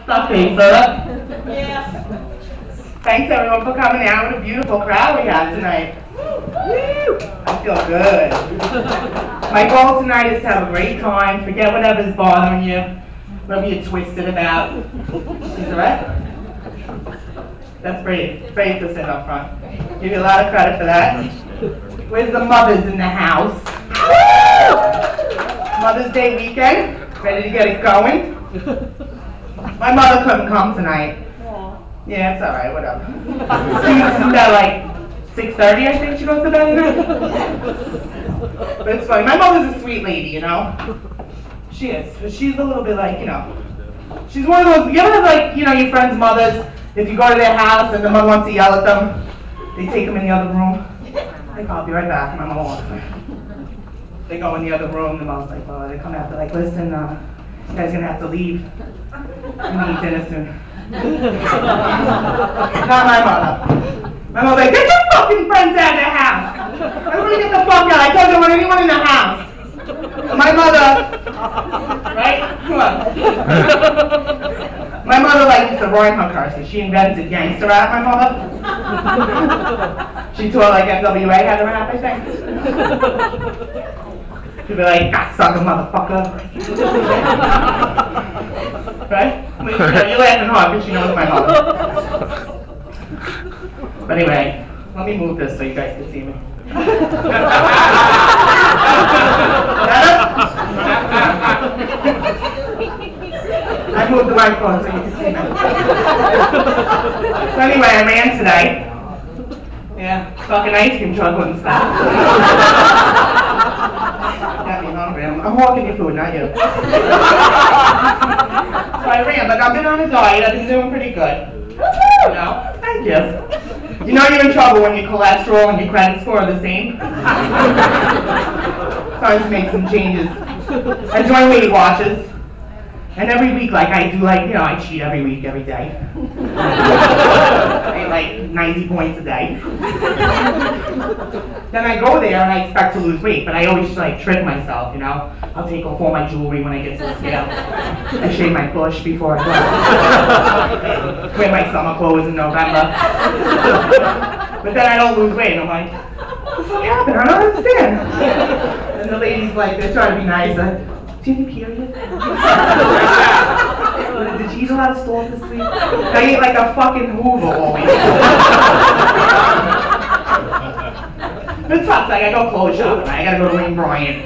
Stop paying, sir. Yes. Thanks everyone for coming out. What a beautiful crowd we have tonight. Woo! I feel good. My goal tonight is to have a great time. Forget whatever's bothering you. Whatever you're twisted about. Is it right? That's brave. Brave to sit up front. Give you a lot of credit for that. Where's the mothers in the house? Mother's Day weekend. Ready to get it going? My mother couldn't come tonight. Yeah, it's alright, whatever. She's at like 6:30, I think she goes to bed tonight. But it's funny. My mother's a sweet lady, you know? She is. But she's a little bit like, you know, she's one of those, you ever have like, you know, your friends' mothers, if you go to their house and the mother wants to yell at them, they take them in the other room. Like, I'll be right back, my mother wants me. They go in the other room, the mom's like, well, they come out, they're like, listen, you guys are gonna have to leave. We need dinner soon. Not my mother. My mother's like, get your fucking friends out of the house. Everybody get the fuck out. I told you I want anyone in the house. My mother, right? Come on. My mother likes to rhyme her curses. She invented gangster rap, my mother. She taught like NWA how to rap, I think. She'd be like, cocksucker, motherfucker. Right? You're laughing hard because she knows my mother. But anyway, let me move this so you guys can see me. I moved the microphone so you can see me. So anyway, I ran today. Yeah, fucking ice cream truck wouldn't stop. Got me hungry. I'm hawking your food, not you. So I ran, but I've been on a diet. I've been doing pretty good. You know? Thank you. You know you're in trouble when your cholesterol and your credit score are the same? Time to make some changes. I join Weight Watchers. And every week, like I do, like, you know, I cheat every week, every day. I eat like 90 points a day. Then I go there and I expect to lose weight, but I always like trick myself, you know. I'll take off all my jewelry when I get to the scale. I shave my bush before I go. Wear my summer clothes in November. But then I don't lose weight, and I'm like, what the fuck happened? I don't understand. And the lady's like, they're trying to be nice. Do you have a period? Did you eat a lot of stores this week? I ate like a fucking Hoover all week. It sucks, like I go clothes shopping, right? I gotta go to Lane Bryant,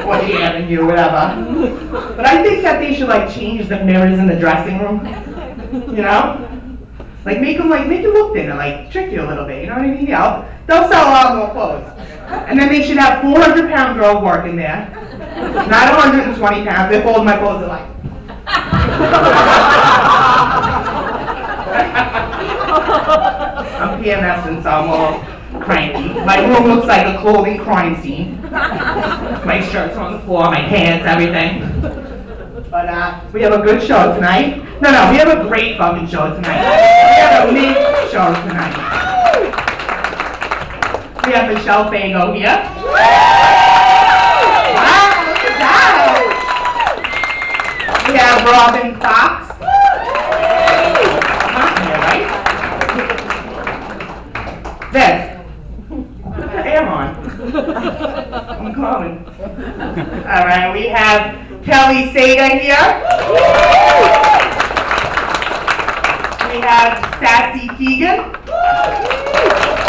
or the Avenue, whatever. But I think that they should like change the mirrors in the dressing room. You know? Like make it look thinner, like trick you a little bit, you know what I mean? Yeah, they'll sell a lot more clothes. And then they should have 400-pound girl working there. Not 120 pounds. They fold my clothes, they're like. I'm PMSing, so I'm all cranky. My room looks like a clothing crime scene. My shirt's on the floor, my pants, everything. But we have a good show tonight. No, we have a great fucking show tonight. We have a big show tonight. We have Michelle Fago here. We have Robin Fox. Here, right? This. Put the air on. I'm coming. Alright, we have Kelly Sager here. We have Sassy Keegan.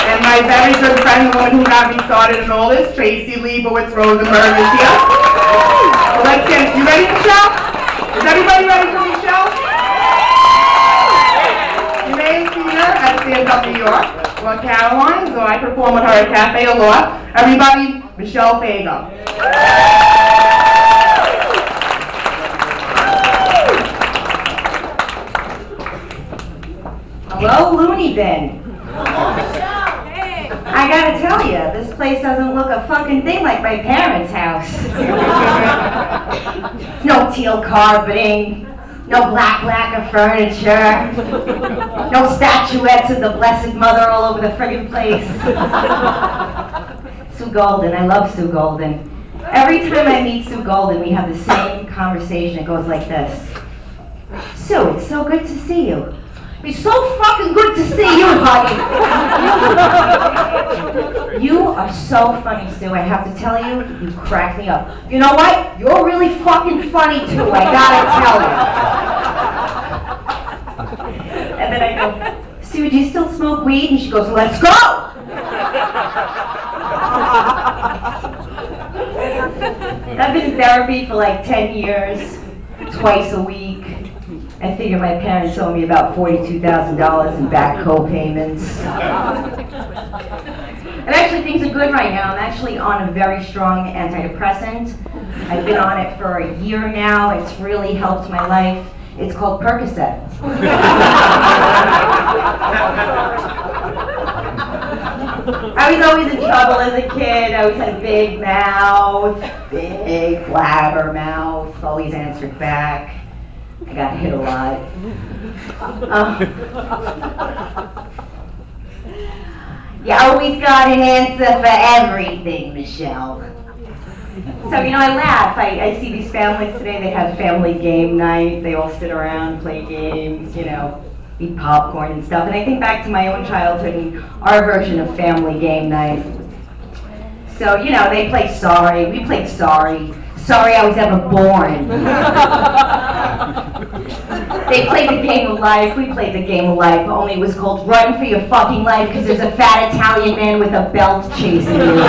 And my very good friend, the woman who got me started in all this, Tracy Leibowitz Rosenberg is here. So let's get, you ready, Michelle? Is everybody ready for Michelle? You may have seen her at Stand Up New York, or Caroline's, or I perform with her at Cafe Allure. Everybody, Michelle Fago. Hello, Looney Bin. I gotta tell you, this place doesn't look a fucking thing like my parents' house. No teal carpeting, no black lacquer furniture, no statuettes of the Blessed Mother all over the friggin' place. Sue Golden, I love Sue Golden. Every time I meet Sue Golden, we have the same conversation. It goes like this. Sue, it's so good to see you. It's so fucking good to see you, honey. You are so funny, Sue. I have to tell you, you crack me up. You know what? You're really fucking funny, too. I gotta tell you. And then I go, Sue, do you still smoke weed? And she goes, let's go! I've been in therapy for like 10 years, twice a week. I figure my parents owe me about $42,000 in back co-payments. And actually things are good right now. I'm actually on a very strong antidepressant. I've been on it for a year now. It's really helped my life. It's called Percocet. I was always in trouble as a kid. I always had a big mouth, big blabber mouth, always answered back. I got hit a lot. You always got an answer for everything, Michelle. So, you know, I laugh. I see these families today, they have family game night. They all sit around, play games, you know, eat popcorn and stuff. And I think back to my own childhood and our version of family game night. So, you know, they play sorry. We played sorry. Sorry I was ever born. They played the game of life. We played the game of life, only it was called Run for Your Fucking Life because there's a fat Italian man with a belt chasing you.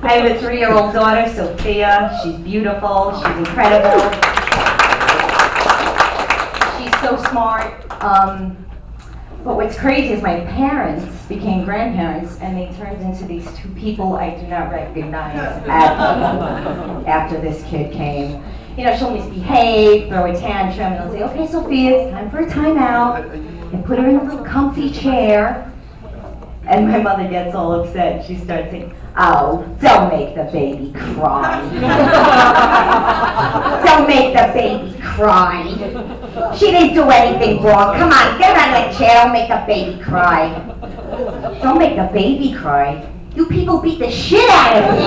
I have a 3-year-old daughter, Sophia. She's beautiful. She's incredible. She's so smart. But what's crazy is my parents became grandparents and they turned into these two people I do not recognize after this kid came. You know, she'll misbehave, throw a tantrum, and I'll say, okay, Sophia, it's time for a timeout. And put her in a little comfy chair. And my mother gets all upset. She starts saying, oh, don't make the baby cry. Don't make the baby cry. She didn't do anything wrong. Come on, get out of that chair. Don't make the baby cry. Don't make the baby cry. You people beat the shit out of me.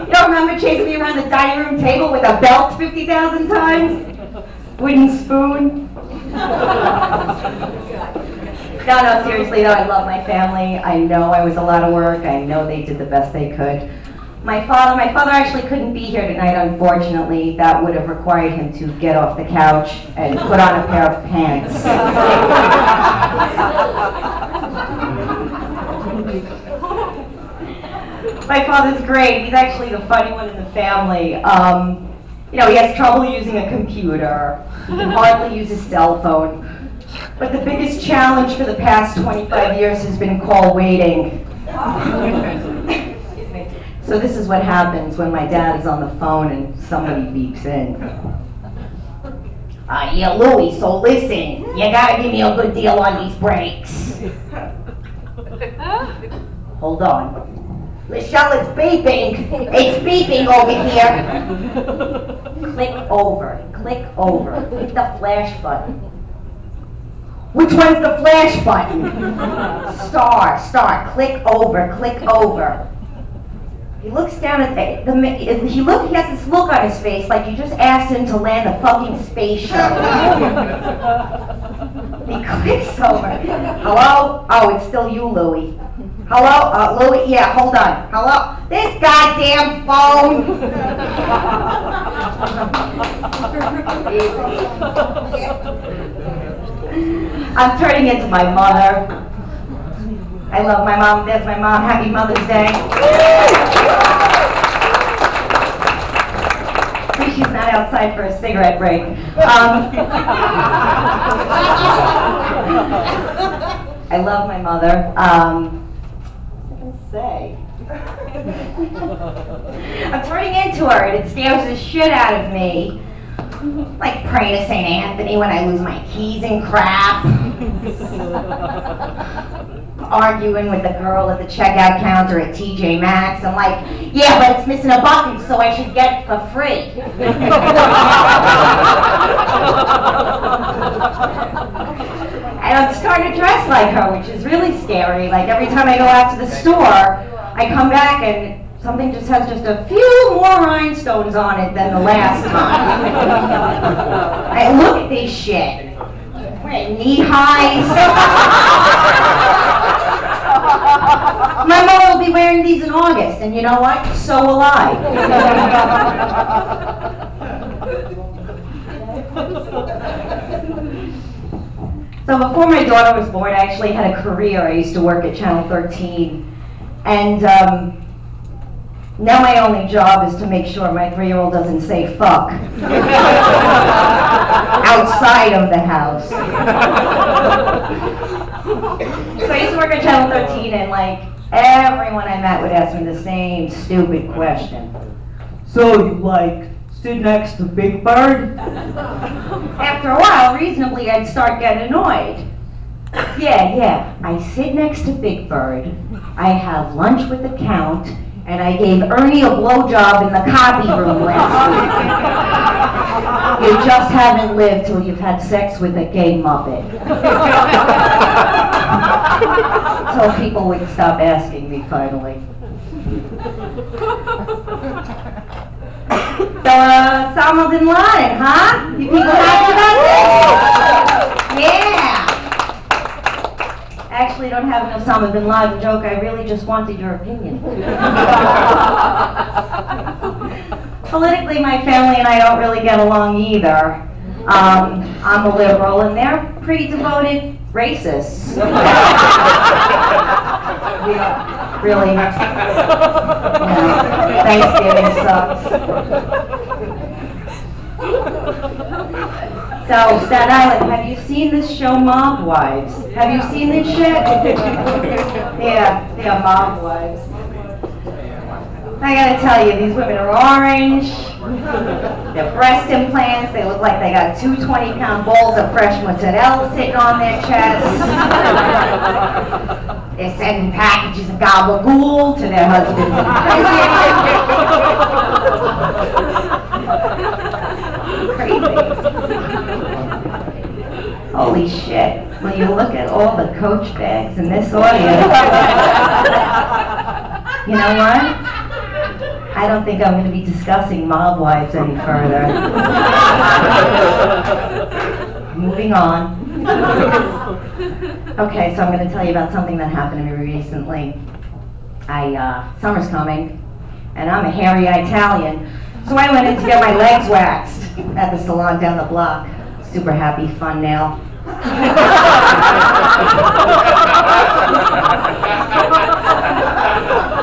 You don't remember chasing me around the dining room table with a belt 50,000 times? Wooden spoon? No, seriously though, I love my family. I know I was a lot of work. I know they did the best they could. My father actually couldn't be here tonight, unfortunately. That would have required him to get off the couch and put on a pair of pants. My father's great. He's actually the funny one in the family. You know, he has trouble using a computer. He can hardly use his cell phone. But the biggest challenge for the past 25 years has been call waiting. So this is what happens when my dad is on the phone and somebody beeps in. Yeah, Louie, so listen, you gotta give me a good deal on these brakes. Hold on. Michelle, it's beeping. It's beeping over here. Click over, click over. Hit the flash button. Which one's the flash button? Star, click over, click over. He looks down at he has this look on his face like you just asked him to land a fucking space shuttle. He clicks over. Hello? Oh, it's still you, Louie. Hello? Louie? Yeah, hold on. Hello? This goddamn phone! I'm turning into my mother. I love my mom. There's my mom. Happy Mother's Day. Please, she's not outside for a cigarette break. I love my mother. What was I say? I'm turning into her, and it scares the shit out of me. Like praying to St. Anthony when I lose my keys and crap. Arguing with the girl at the checkout counter at TJ Maxx. I'm like, yeah, but it's missing a button, so I should get it for free. And I'm starting to dress like her, which is really scary. Like every time I go out to the store, I I come back and something just has just a few more rhinestones on it than the last time. I look at this shit. Wearing knee highs. My mother will be wearing these in August, and you know what? So will I. So before my daughter was born, I actually had a career. I used to work at Channel 13. And now my only job is to make sure my 3-year-old doesn't say fuck outside of the house. So I used to work at Channel 13, and like everyone I met would ask me the same stupid question. So you like sit next to Big Bird? After a while, reasonably, I'd start getting annoyed. Yeah, I sit next to Big Bird, I have lunch with the Count, and I gave Ernie a blowjob in the copy room last week. You just haven't lived till you've had sex with a gay Muppet. So people would stop asking me finally. So, Osama bin Laden, huh? You people happy about this? Yeah! I actually don't have an Osama bin Laden joke, I really just wanted your opinion. Politically, my family and I don't really get along either. I'm a liberal and they're pretty devoted racists. Yeah, really. Yeah, Thanksgiving sucks. So, Staten Island, have you seen this show Mob Wives? Have you seen this shit? Yeah, Mob Wives. I gotta tell you, these women are orange, they're breast implants, they look like they got 2 20-pound balls of fresh mozzarella sitting on their chests. They're sending packages of gabagool to their husbands in prison. Crazy. Holy shit. When you look at all the Coach bags in this audience, you know what? I don't think I'm going to be discussing Mob Wives any further. Moving on. Okay, so I'm going to tell you about something that happened to me recently. Summer's coming, and I'm a hairy Italian, so I went in to get my legs waxed at the salon down the block. Super happy, fun nail.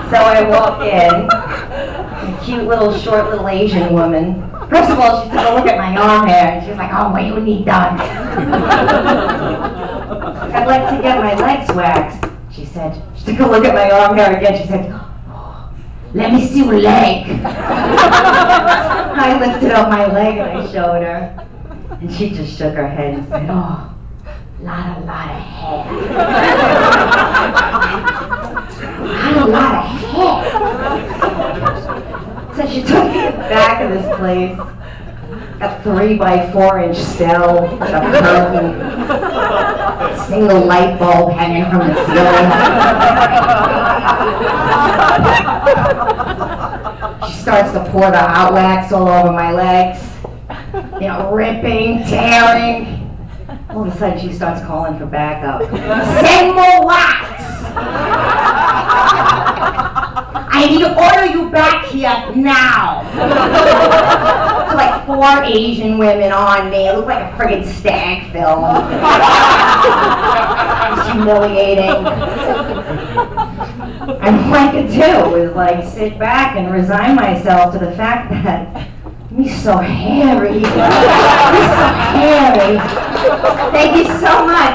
So I walk in. Cute little, short little Asian woman. First of all, she took a look at my arm hair and she was like, "Oh, what do you need done?" "I'd like to get my legs waxed," she said. She took a look at my arm hair again. She said, "Oh, let me see your leg." I lifted up my leg and I showed her. And she just shook her head and said, "Oh, lot of hair." Lot of hair. So she took me to the back of this place, a 3x4-inch cell, with a curtain, a single light bulb hanging from the ceiling. She starts to pour the hot wax all over my legs, you know, ripping, tearing. All of a sudden she starts calling for backup. "Send more wax! I need to order you back here now!" So like 4 Asian women on me. It looked like a friggin' stag film. It's humiliating. And all I could do was like sit back and resign myself to the fact that he's so hairy. He's so hairy. Thank you so much.